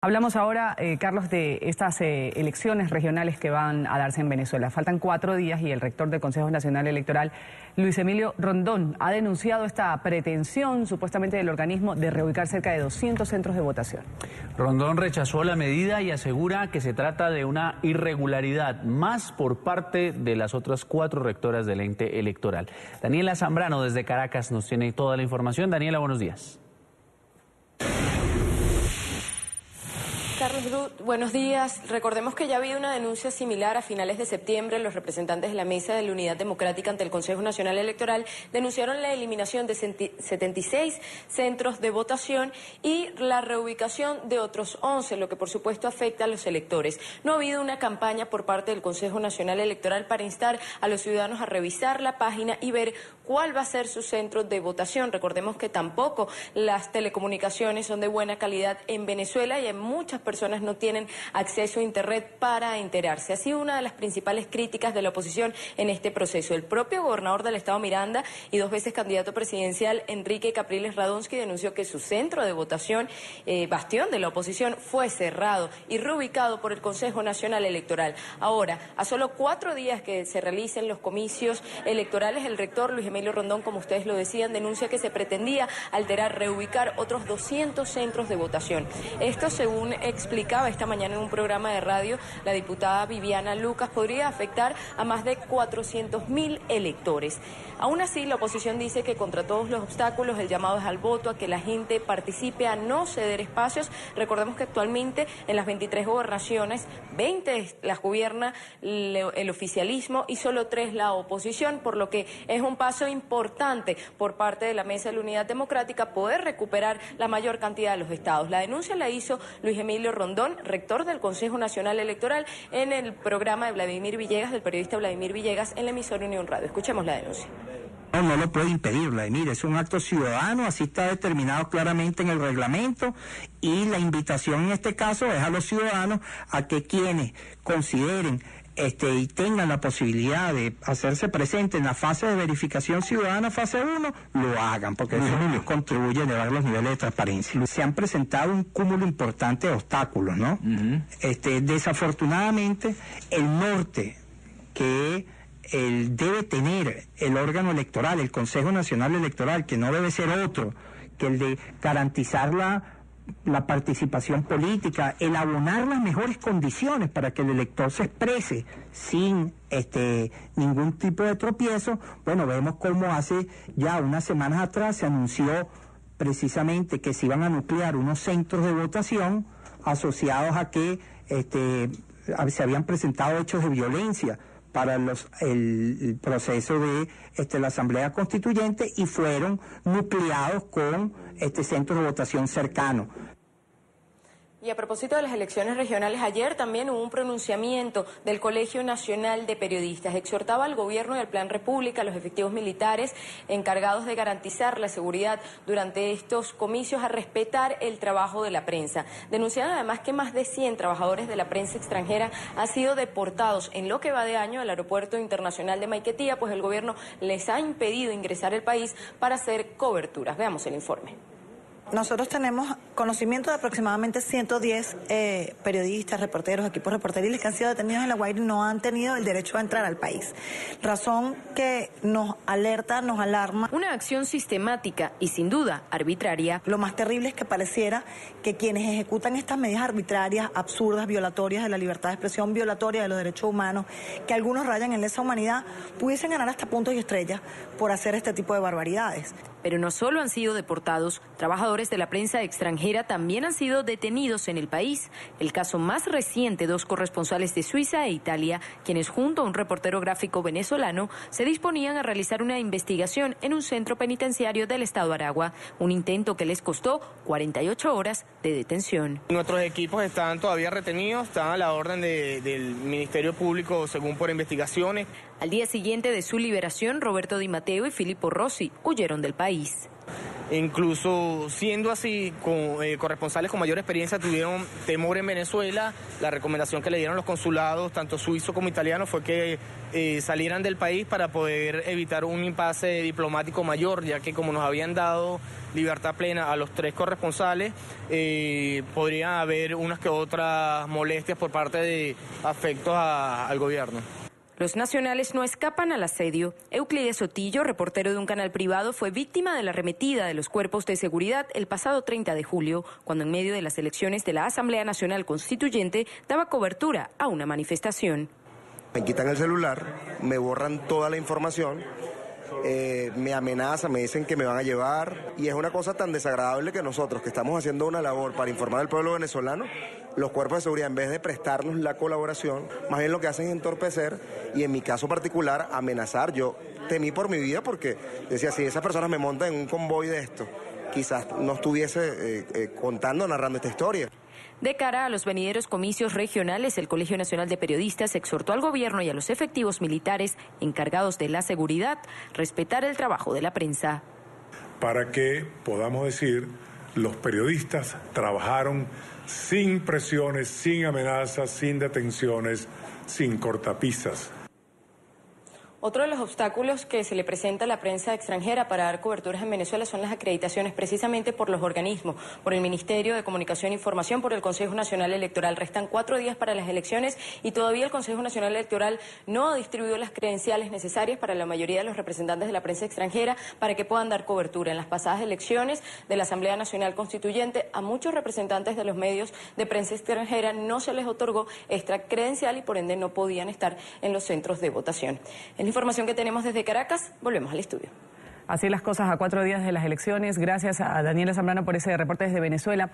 Hablamos ahora, Carlos, de estas elecciones regionales que van a darse en Venezuela. Faltan 4 días y el rector del Consejo Nacional Electoral, Luis Emilio Rondón, ha denunciado esta pretensión supuestamente del organismo de reubicar cerca de 200 centros de votación. Rondón rechazó la medida y asegura que se trata de una irregularidad más por parte de las otras 4 rectoras del ente electoral. Daniela Zambrano desde Caracas nos tiene toda la información. Daniela, buenos días. Carlos, buenos días. Recordemos que ya ha habido una denuncia similar a finales de septiembre. Los representantes de la Mesa de la Unidad Democrática ante el Consejo Nacional Electoral denunciaron la eliminación de 76 centros de votación y la reubicación de otros 11, lo que por supuesto afecta a los electores. No ha habido una campaña por parte del Consejo Nacional Electoral para instar a los ciudadanos a revisar la página y ver cuál va a ser su centro de votación. Recordemos que tampoco las telecomunicaciones son de buena calidad en Venezuela y hay muchas personas no tienen acceso a Internet para enterarse. Ha sido una de las principales críticas de la oposición en este proceso. El propio gobernador del estado Miranda y 2 veces candidato presidencial Enrique Capriles Radonsky denunció que su centro de votación, bastión de la oposición, fue cerrado y reubicado por el Consejo Nacional Electoral. Ahora, a solo 4 días que se realicen los comicios electorales, el rector Luis Emilio Rondón, como ustedes lo decían, denuncia que se pretendía alterar, reubicar otros 200 centros de votación. Esto, según explicaba esta mañana en un programa de radio la diputada Viviana Lucas, podría afectar a más de 400.000 electores. Aún así, la oposición dice que contra todos los obstáculos el llamado es al voto, a que la gente participe, a no ceder espacios. Recordemos que actualmente en las 23 gobernaciones, 20 las gobierna el oficialismo y solo 3 la oposición, por lo que es un paso importante por parte de la Mesa de la Unidad Democrática poder recuperar la mayor cantidad de los estados. La denuncia la hizo Luis Emilio Rondón, rector del Consejo Nacional Electoral, en el programa de Vladimir Villegas, del periodista Vladimir Villegas, en la emisora Unión Radio. Escuchemos la denuncia. No lo puede impedir, Vladimir, es un acto ciudadano, así está determinado claramente en el reglamento, y la invitación en este caso es a los ciudadanos a que quienes consideren y tengan la posibilidad de hacerse presentes en la fase de verificación ciudadana, fase 1, lo hagan, porque eso contribuye a elevar los niveles de transparencia. Se han presentado un cúmulo importante de obstáculos, ¿no? Desafortunadamente, el norte que debe tener el órgano electoral, el Consejo Nacional Electoral, que no debe ser otro que el de garantizar la participación política, el abonar las mejores condiciones para que el elector se exprese sin ningún tipo de tropiezo. Bueno, vemos cómo hace ya unas semanas atrás se anunció precisamente que se iban a nuclear unos centros de votación asociados a que se habían presentado hechos de violencia para el proceso de la Asamblea Constituyente, y fueron nucleados con centros de votación cercanos. Y a propósito de las elecciones regionales, ayer también hubo un pronunciamiento del Colegio Nacional de Periodistas. Exhortaba al gobierno y al Plan República, a los efectivos militares encargados de garantizar la seguridad durante estos comicios, a respetar el trabajo de la prensa. Denunciaron además que más de 100 trabajadores de la prensa extranjera han sido deportados en lo que va de año al Aeropuerto Internacional de Maiquetía, pues el gobierno les ha impedido ingresar al país para hacer coberturas. Veamos el informe. Nosotros tenemos conocimiento de aproximadamente 110 periodistas, reporteros, equipos reporteriles que han sido detenidos en La Guaira y no han tenido el derecho a entrar al país. Razón que nos alerta, nos alarma. Una acción sistemática y sin duda arbitraria. Lo más terrible es que pareciera que quienes ejecutan estas medidas arbitrarias, absurdas, violatorias de la libertad de expresión, violatoria de los derechos humanos, que algunos rayan en lesa humanidad, pudiesen ganar hasta puntos y estrellas por hacer este tipo de barbaridades. Pero no solo han sido deportados, trabajadores de la prensa extranjera también han sido detenidos en el país. El caso más reciente, 2 corresponsales de Suiza e Italia, quienes junto a un reportero gráfico venezolano se disponían a realizar una investigación en un centro penitenciario del estado Aragua, un intento que les costó 48 horas de detención. Nuestros equipos están todavía retenidos, están a la orden del Ministerio Público según por investigaciones. Al día siguiente de su liberación, Roberto Di Matteo y Filippo Rossi huyeron del país. Incluso siendo así, corresponsales con mayor experiencia tuvieron temor en Venezuela. La recomendación que le dieron los consulados, tanto suizo como italiano, fue que salieran del país para poder evitar un impasse diplomático mayor, ya que como nos habían dado libertad plena a los 3 corresponsales, podría haber unas que otras molestias por parte de afectos al gobierno. Los nacionales no escapan al asedio. Euclides Sotillo, reportero de un canal privado, fue víctima de la arremetida de los cuerpos de seguridad el pasado 30 de julio, cuando en medio de las elecciones de la Asamblea Nacional Constituyente daba cobertura a una manifestación. Me quitan el celular, me borran toda la información, me amenazan, me dicen que me van a llevar, y es una cosa tan desagradable que nosotros, que estamos haciendo una labor para informar al pueblo venezolano, los cuerpos de seguridad, en vez de prestarnos la colaboración, más bien lo que hacen es entorpecer y, en mi caso particular, amenazar. Yo temí por mi vida porque decía, si esas personas me montan en un convoy de esto, quizás no estuviese narrando esta historia. De cara a los venideros comicios regionales, el Colegio Nacional de Periodistas exhortó al gobierno y a los efectivos militares encargados de la seguridad respetar el trabajo de la prensa. Para que podamos decir, los periodistas trabajaron sin presiones, sin amenazas, sin detenciones, sin cortapisas. Otro de los obstáculos que se le presenta a la prensa extranjera para dar coberturas en Venezuela son las acreditaciones, precisamente por los organismos, por el Ministerio de Comunicación e Información, por el Consejo Nacional Electoral. Restan 4 días para las elecciones y todavía el Consejo Nacional Electoral no ha distribuido las credenciales necesarias para la mayoría de los representantes de la prensa extranjera para que puedan dar cobertura. En las pasadas elecciones de la Asamblea Nacional Constituyente, a muchos representantes de los medios de prensa extranjera no se les otorgó esta credencial y por ende no podían estar en los centros de votación. La información que tenemos desde Caracas, volvemos al estudio. Así las cosas a 4 días de las elecciones. Gracias a Daniela Zambrano por ese reporte desde Venezuela.